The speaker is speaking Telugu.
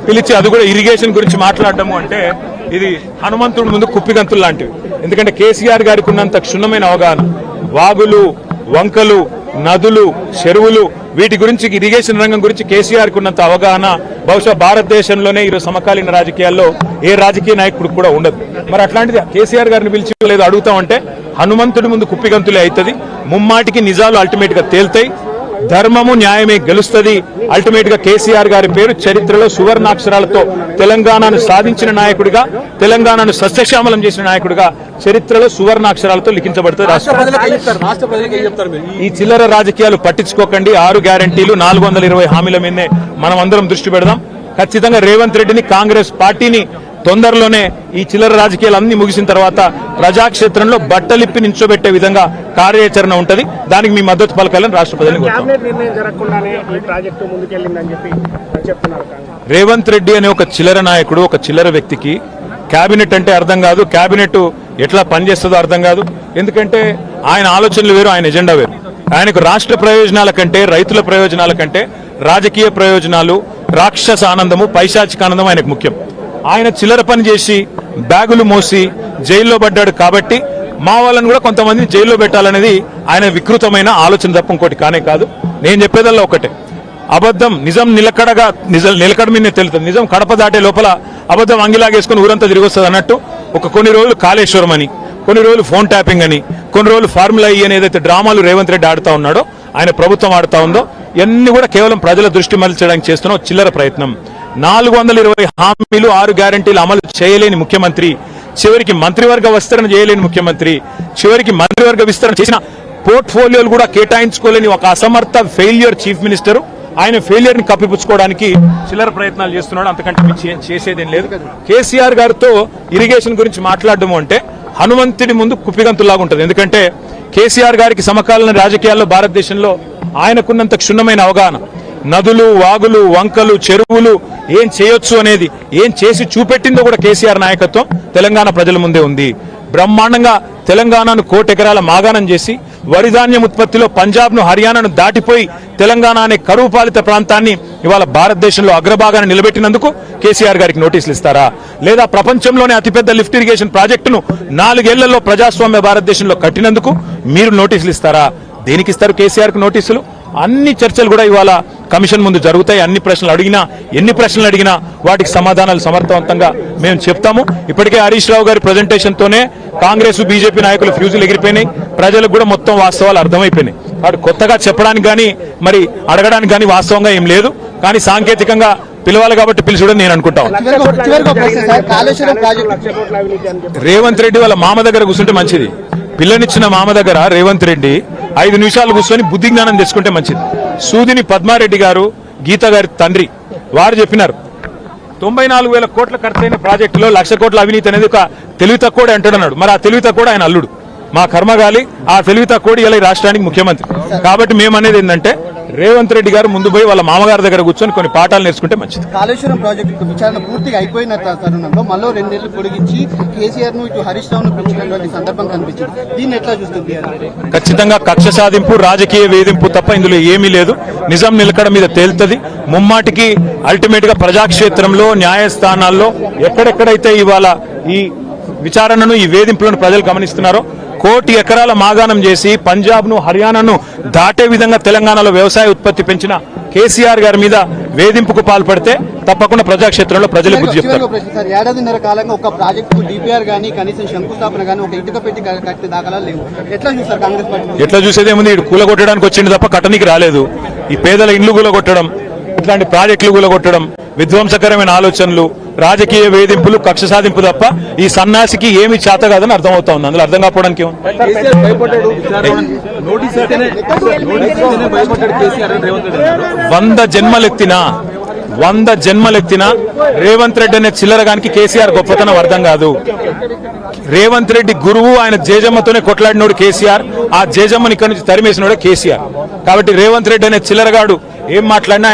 పిలిచి అది కూడా ఇరిగేషన్ గురించి మాట్లాడటము అంటే ఇది హనుమంతుడి ముందు కుప్పిగంతులు లాంటివి. ఎందుకంటే కేసీఆర్ గారికి ఉన్నంత క్షుణ్ణమైన అవగాహన, వాగులు, వంకలు, నదులు, చెరువులు, వీటి గురించి ఇరిగేషన్ రంగం గురించి కేసీఆర్కి ఉన్నంత అవగాహన బహుశా భారతదేశంలోనే ఈరోజు సమకాలీన రాజకీయాల్లో ఏ రాజకీయ నాయకుడు కూడా ఉండదు. మరి అట్లాంటిది కేసీఆర్ గారిని పిలిచి లేదు అడుగుతామంటే హనుమంతుడి ముందు కుప్పిగంతులే అవుతుంది. ముమ్మాటికి నిజాలు అల్టిమేట్ గా తేల్తాయి, ధర్మము న్యాయమే గెలుస్తుంది. అల్టిమేట్ గా కేసీఆర్ గారి పేరు చరిత్రలో సువర్ణాక్షరాలతో తెలంగాణను సాధించిన నాయకుడిగా, తెలంగాణను సస్యశ్యామలం చేసిన నాయకుడిగా చరిత్రలో సువర్ణాక్షరాలతో లిఖించబడుతుంది. ఈ చిల్లర రాజకీయాలు పట్టించుకోకండి. 6 గ్యారంటీలు 420 హామీల మీదనే మనం అందరం దృష్టి పెడదాం. ఖచ్చితంగా రేవంత్ రెడ్డిని, కాంగ్రెస్ పార్టీని తొందరలోనే ఈ చిల్లర రాజకీయాలు అన్ని ముగిసిన తర్వాత ప్రజాక్షేత్రంలో బట్టలిప్పి నించోబెట్టే విధంగా కార్యాచరణ ఉంటది. దానికి మీ మద్దతు పలకాలని రాష్ట్ర ప్రజలకు. రేవంత్ రెడ్డి అనే ఒక చిల్లర నాయకుడు, ఒక చిల్లర వ్యక్తికి కేబినెట్ అంటే అర్థం కాదు, కేబినెట్ ఎట్లా పనిచేస్తుందో అర్థం కాదు. ఎందుకంటే ఆయన ఆలోచనలు వేరు, ఆయన ఎజెండా వేరు. ఆయనకు రాష్ట్ర ప్రయోజనాల కంటే, రైతుల ప్రయోజనాల కంటే రాజకీయ ప్రయోజనాలు, రాక్షస ఆనందము, పైశాచిక ఆనందం ఆయనకు ముఖ్యం. ఆయన చిల్లర పని చేసి బ్యాగులు మోసి జైల్లో పడ్డాడు కాబట్టి మా వాళ్ళని కూడా కొంతమందిని జైల్లో పెట్టాలనేది ఆయన వికృతమైన ఆలోచన తప్ప ఇంకోటి కానే కాదు. నేను చెప్పేదల్లా ఒకటే, అబద్ధం నిజం నిలకడ మీదనే తెలుస్తుంది. నిజం కడప దాటే లోపల అబద్ధం అంగిలాగేసుకుని ఊరంతా తిరిగి వస్తుంది అన్నట్టు కొన్ని రోజులు కాళేశ్వరం అని, కొన్ని రోజులు ఫోన్ ట్యాపింగ్ అని, కొన్ని రోజులు ఫార్ములా ఈ అని ఏదైతే డ్రామాలు రేవంత్ రెడ్డి ఆడుతా ఉన్నాడో, ఆయన ప్రభుత్వం ఆడుతా ఉందో, ఇవన్నీ కూడా కేవలం ప్రజల దృష్టి మరల్చడానికి చేస్తున్న చిల్లర ప్రయత్నం. 420 హామీలు, 6 గ్యారంటీలు అమలు చేయలేని ముఖ్యమంత్రి, చివరికి మంత్రివర్గ విస్తరణ చేయలేని ముఖ్యమంత్రి, చివరికి మంత్రివర్గ విస్తరణ చేసిన పోర్ట్ఫోలియోలు కూడా కేటాయించుకోలేని ఒక అసమర్థ ఫెయిల్యూర్ చీఫ్ మినిస్టర్. ఆయన ఫెయిల్యూర్ ని కప్పిపుచ్చుకోవడానికి చిల్లర ప్రయత్నాలు చేస్తున్నాడు. అంతకంటే చేసేదేం లేదు. కేసీఆర్ గారితో ఇరిగేషన్ గురించి మాట్లాడడం అంటే హనుమంతుడి ముందు కుప్పిగంతులాగా ఉంటుంది. ఎందుకంటే కేసీఆర్ గారికి సమకాలీన రాజకీయాల్లో భారతదేశంలో ఆయనకున్నంత క్షుణ్ణమైన అవగాహన, నదులు, వాగులు, వంకలు, చెరువులు ఏం చేయొచ్చు అనేది, ఏం చేసి చూపెట్టిందో కూడా కేసీఆర్ నాయకత్వం తెలంగాణ ప్రజల ముందే ఉంది. బ్రహ్మాండంగా తెలంగాణను 1 కోటి ఎకరాల మాగాణం చేసి వరిధాన్యం ఉత్పత్తిలో పంజాబ్ను, హర్యానాను దాటిపోయి తెలంగాణ అనే కరువు పాలిత ప్రాంతాన్ని ఇవాళ భారతదేశంలో అగ్రభాగాన్ని నిలబెట్టినందుకు కేసీఆర్ గారికి నోటీసులు ఇస్తారా? లేదా ప్రపంచంలోనే అతిపెద్ద లిఫ్ట్ ఇరిగేషన్ ప్రాజెక్టును 4 ఏళ్లలో ప్రజాస్వామ్య భారతదేశంలో కట్టినందుకు మీరు నోటీసులు ఇస్తారా? దేనికి ఇస్తారు కేసీఆర్ కు నోటీసులు? అన్ని చర్చలు కూడా ఇవాళ కమిషన్ ముందు జరుగుతాయి. ఎన్ని ప్రశ్నలు అడిగినా వాటికి సమాధానాలు సమర్థవంతంగా మేము చెప్తాము. ఇప్పటికే హరీష్ రావు గారి ప్రజెంటేషన్ తోనే కాంగ్రెస్, బీజేపీ నాయకులు ఫ్యూజులు ఎగిరిపోయినాయి. ప్రజలకు కూడా మొత్తం వాస్తవాలు అర్థమైపోయినాయి. వాడు కొత్తగా చెప్పడానికి కానీ మరి అడగడానికి కానీ వాస్తవంగా ఏం లేదు. కానీ సాంకేతికంగా పిలవాలి కాబట్టి పిలిచడం నేను అనుకుంటాను. రేవంత్ రెడ్డి వాళ్ళ మామ దగ్గర కూర్చుంటే మంచిది. పిల్లనిచ్చిన మామ దగ్గర రేవంత్ రెడ్డి 5 నిమిషాలు కూర్చొని బుద్ధి జ్ఞానం తెచ్చుకుంటే మంచిది. సూదిని పద్మారెడ్డి గారు, గీత గారి తండ్రి, వారు చెప్పినారు 94,000 కోట్ల ఖర్చైన ప్రాజెక్టులో 1,00,000 కోట్ల అవినీతి అనేది ఒక తెలివి తక్కువ అంటున్నాడు. మరి ఆ తెలివి తక్కువ ఆయన అల్లుడు, మా కర్మగాలి. ఆ తెలివి తక్కువ ఇలా రాష్ట్రానికి ముఖ్యమంత్రి. కాబట్టి మేము అనేది ఏంటంటే రేవంత్ రెడ్డి గారు ముందు పోయి వాళ్ళ మామగారి దగ్గర కూర్చొని కొన్ని పాఠాలు నేర్చుకుంటే మంచిది. కాళేశ్వరం ప్రాజెక్టు విచారణ పూర్తిగా అయిపోయిన తరుణంలో మళ్ళీ 2 నెలలు పొడిగించి కేసీఆర్ ను ఇటు హరీష్ రావును పెంచినటువంటి సందర్భం కనిపించింది. దీన్ని ఎట్లా చూస్తుంది? ఖచ్చితంగా కక్ష సాధింపు, రాజకీయ వేధింపు తప్ప ఇందులో ఏమీ లేదు. నిజం నిలకడ మీద తేలుతుంది. ముమ్మాటికి అల్టిమేట్ గా ప్రజాక్షేత్రంలో, న్యాయస్థానాల్లో ఎక్కడెక్కడైతే ఇవాళ ఈ విచారణను, ఈ వేధింపులను ప్రజలు గమనిస్తున్నారో, 1 కోటి ఎకరాల మాగాణం చేసి పంజాబ్ ను, హర్యానాను దాటే విధంగా తెలంగాణలో వ్యవసాయ ఉత్పత్తి పెంచిన కేసీఆర్ గారి మీద వేధింపుకు పాల్పడితే తప్పకుండా ప్రజాక్షేత్రంలో ప్రజలు బుద్ధి చెప్తారు. 1.5 కాలంగా ఒక ప్రాజెక్టు డిపిఆర్ గానీ, కనీసం శంకుస్థాపన గానీ, ఒక ఇటుక పెట్టి కట్టే దాఖలాలు లేవు. ఎట్లా చూస్తారు కాంగ్రెస్ పార్టీ? ఎట్లా చూసేదేముంది? ఇటు కూలగొట్టడానికి వచ్చింది తప్ప కట్టనికి రాలేదు. ఈ పేదల ఇండ్లు కూలగొట్టడం, ఇట్లాంటి ప్రాజెక్టులు కూలగొట్టడం, విధ్వంసకరమైన ఆలోచనలు, రాజకీయ వేధింపులు, కక్ష సాధింపు తప్ప ఈ సన్నాసికి ఏమి చేత కాదని అర్థమవుతా ఉంది. అందులో అర్థం కాకపోవడానికి 100 జన్మలెత్తినా రేవంత్ రెడ్డి అనే చిల్లరగానికి కేసీఆర్ గొప్పతనం అర్థం కాదు. రేవంత్ రెడ్డి గురువు, ఆయన జేజమ్మతోనే కొట్లాడినోడు కేసీఆర్. ఆ జేజమ్మని ఇక్కడి నుంచి తరిమేసినోడే కేసీఆర్. కాబట్టి రేవంత్ రెడ్డి అనే చిల్లరగాడు ఏం మాట్లాడినా